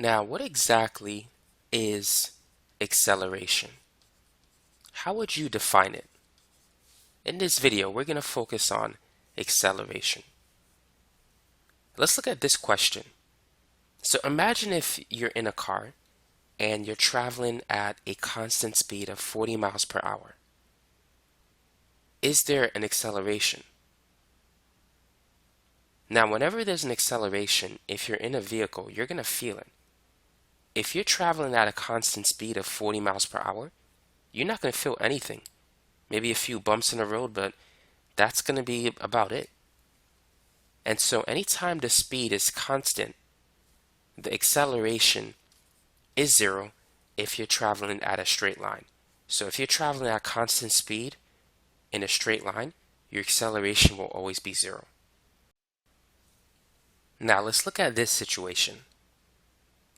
Now, what exactly is acceleration? How would you define it? In this video, we're going to focus on acceleration. Let's look at this question. So imagine if you're in a car and you're traveling at a constant speed of 40 miles per hour. Is there an acceleration? Now, whenever there's an acceleration, if you're in a vehicle, you're going to feel it. If you're traveling at a constant speed of 40 miles per hour, you're not going to feel anything. Maybe a few bumps in the road, but that's going to be about it. And so anytime the speed is constant, the acceleration is zero if you're traveling at a straight line. So if you're traveling at constant speed in a straight line, your acceleration will always be zero. Now let's look at this situation.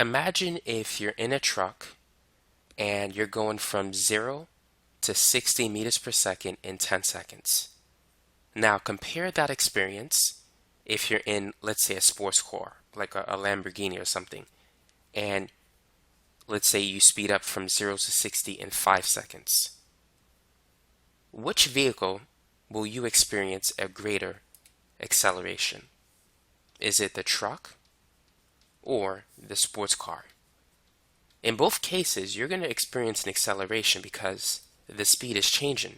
Imagine if you're in a truck and you're going from 0 to 60 meters per second in 10 seconds. Now compare that experience if you're in, let's say, a sports car, like a Lamborghini or something, and let's say you speed up from 0 to 60 in 5 seconds. Which vehicle will you experience a greater acceleration? Is it the truck or the sports car? In both cases, you're going to experience an acceleration because the speed is changing,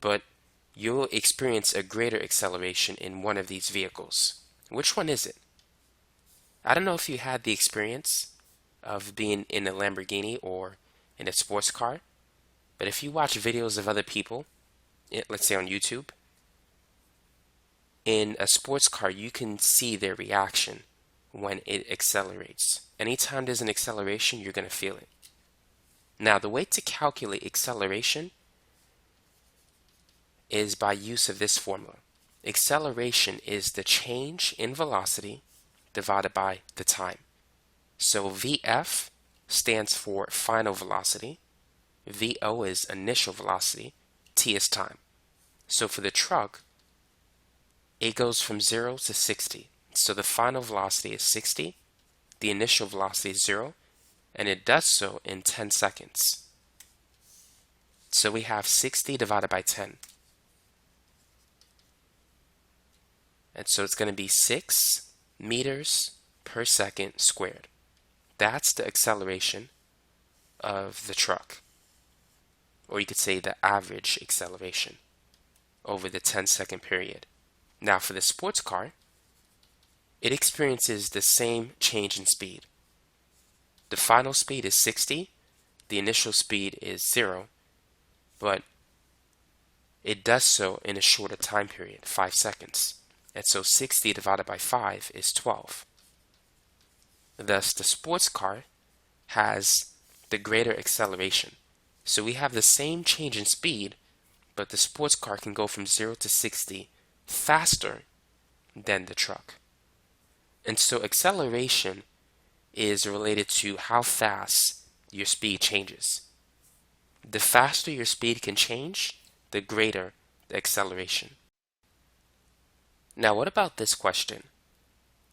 but you'll experience a greater acceleration in one of these vehicles. Which one is it? I don't know if you had the experience of being in a Lamborghini or in a sports car, but if you watch videos of other people, let's say on YouTube, in a sports car, you can see their reaction when it accelerates. Anytime there's an acceleration, you're going to feel it. Now, the way to calculate acceleration is by use of this formula. Acceleration is the change in velocity divided by the time. So VF stands for final velocity, VO is initial velocity, T is time. So for the truck, it goes from 0 to 60. So the final velocity is 60, the initial velocity is 0, and it does so in 10 seconds. So we have 60 divided by 10. And so it's going to be 6 meters per second squared. That's the acceleration of the truck. Or you could say the average acceleration over the 10-second period. Now for the sports car, it experiences the same change in speed. The final speed is 60, the initial speed is 0, but it does so in a shorter time period, 5 seconds. And so 60 divided by 5 is 12. Thus, the sports car has the greater acceleration. So we have the same change in speed, but the sports car can go from 0 to 60 faster than the truck. And so acceleration is related to how fast your speed changes. The faster your speed can change, the greater the acceleration. Now, what about this question?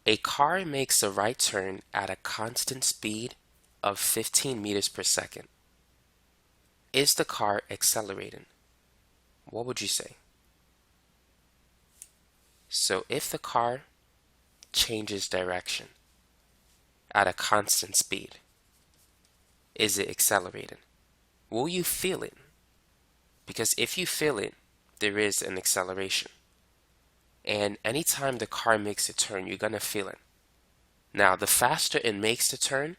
A car makes a right turn at a constant speed of 15 meters per second. Is the car accelerating? What would you say? So if the car changes direction at a constant speed, is it accelerating? Will you feel it? Because if you feel it, there is an acceleration. And anytime the car makes a turn, you're going to feel it. Now, the faster it makes the turn,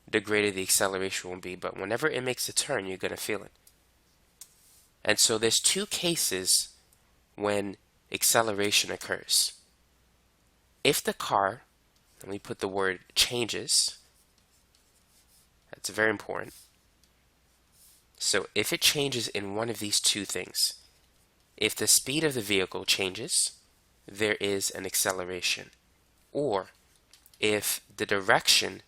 the greater the acceleration will be. But whenever it makes a turn, you're going to feel it. And so there's two cases when acceleration occurs. If the car, let me put the word changes, that's very important. So if it changes in one of these two things, if the speed of the vehicle changes, there is an acceleration. Or if the direction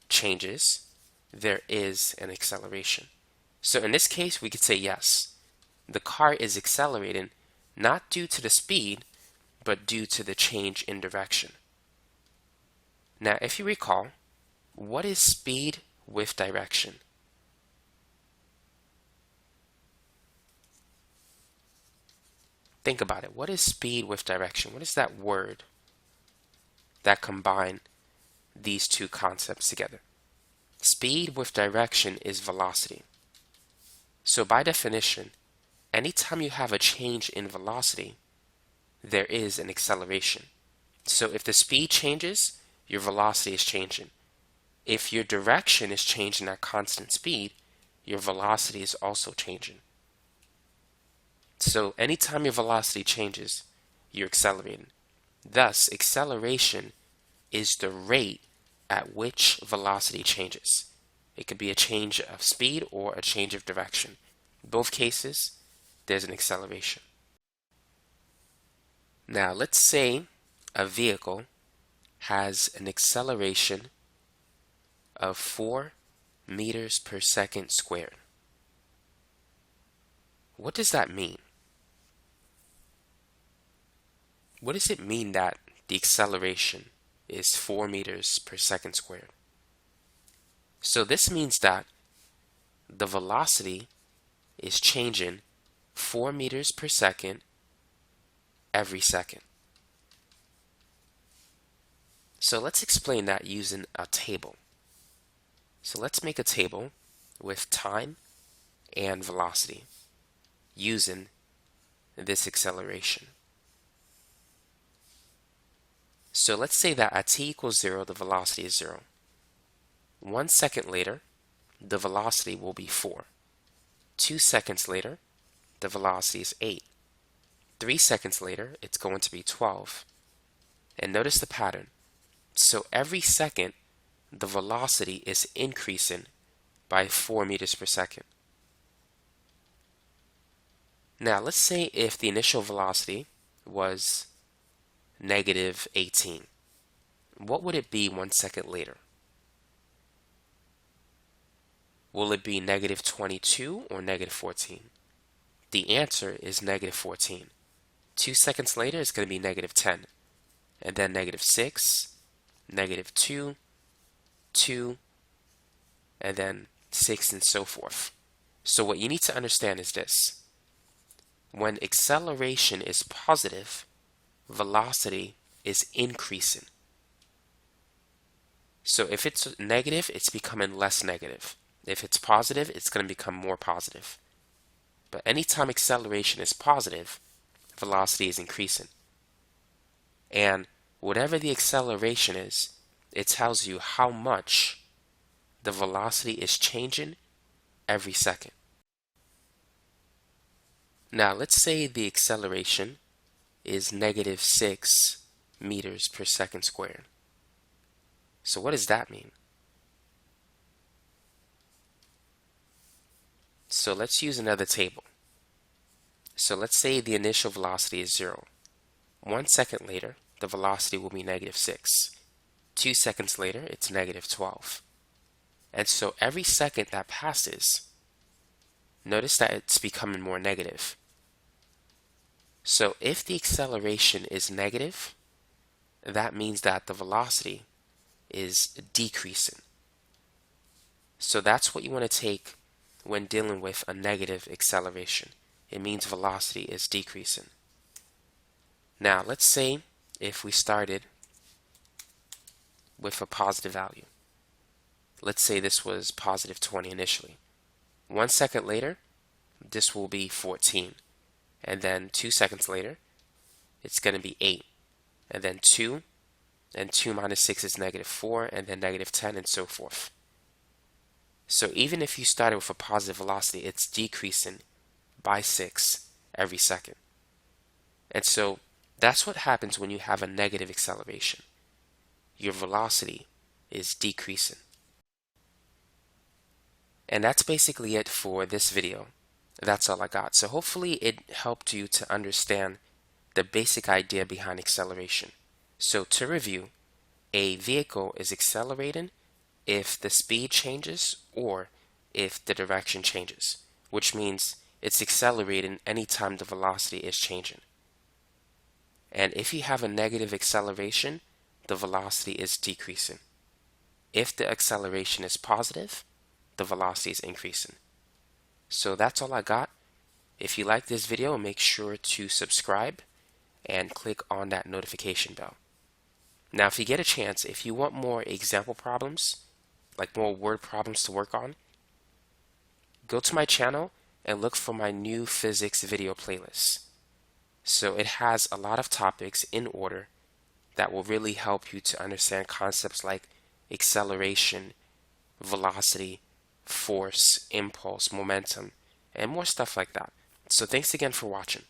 changes, there is an acceleration. So in this case, we could say yes, the car is accelerating not due to the speed, but due to the change in direction. Now, if you recall, What is speed with direction? Think about it. What is speed with direction? What is that word that combine these two concepts together? Speed with direction is velocity. So by definition, anytime you have a change in velocity, there is an acceleration. So if the speed changes, your velocity is changing. If your direction is changing at constant speed, your velocity is also changing. So anytime your velocity changes, you're accelerating. Thus, acceleration is the rate at which velocity changes. It could be a change of speed or a change of direction. In both cases, there's an acceleration. Now, let's say a vehicle has an acceleration of 4 meters per second squared. What does that mean? What does it mean that the acceleration is 4 meters per second squared? So this means that the velocity is changing 4 meters per second every second. So let's explain that using a table. So let's make a table with time and velocity using this acceleration. So let's say that at t equals 0, the velocity is 0. 1 second later, the velocity will be 4. 2 seconds later, the velocity is 8. 3 seconds later, it's going to be 12. And notice the pattern. So every second, the velocity is increasing by 4 meters per second. Now, let's say if the initial velocity was negative 18. What would it be 1 second later? Will it be negative 22 or negative 14? The answer is negative 14. 2 seconds later, it's going to be negative 10. And then negative 6, negative 2, 2, and then 6, and so forth. So what you need to understand is this. When acceleration is positive, velocity is increasing. So if it's negative, it's becoming less negative. If it's positive, it's going to become more positive. But anytime acceleration is positive, velocity is increasing. And whatever the acceleration is, it tells you how much the velocity is changing every second. Now let's say the acceleration is negative 6 meters per second squared. So what does that mean? So let's use another table. So let's say the initial velocity is 0. 1 second later, the velocity will be negative 6. 2 seconds later, it's negative 12. And so every second that passes, notice that it's becoming more negative. So if the acceleration is negative, that means that the velocity is decreasing. So that's what you want to take when dealing with a negative acceleration. It means velocity is decreasing. Now let's say if we started with a positive value. Let's say this was positive 20 initially. 1 second later, this will be 14. And then 2 seconds later, it's going to be 8. And then 2, and 2 minus 6 is negative 4, and then negative 10, and so forth. So even if you started with a positive velocity, it's decreasing by 6 every second. And so that's what happens when you have a negative acceleration. Your velocity is decreasing. And that's basically it for this video. That's all I got. So hopefully it helped you to understand the basic idea behind acceleration. So to review, a vehicle is accelerating if the speed changes or if the direction changes, which means it's accelerating anytime the velocity is changing. And if you have a negative acceleration, the velocity is decreasing. If the acceleration is positive, the velocity is increasing. So that's all I got. If you like this video, make sure to subscribe and click on that notification bell. Now, if you get a chance, if you want more example problems, like more word problems to work on, go to my channel and look for my new physics video playlist. So it has a lot of topics in order that will really help you to understand concepts like acceleration, velocity, force, impulse, momentum, and more stuff like that. So thanks again for watching.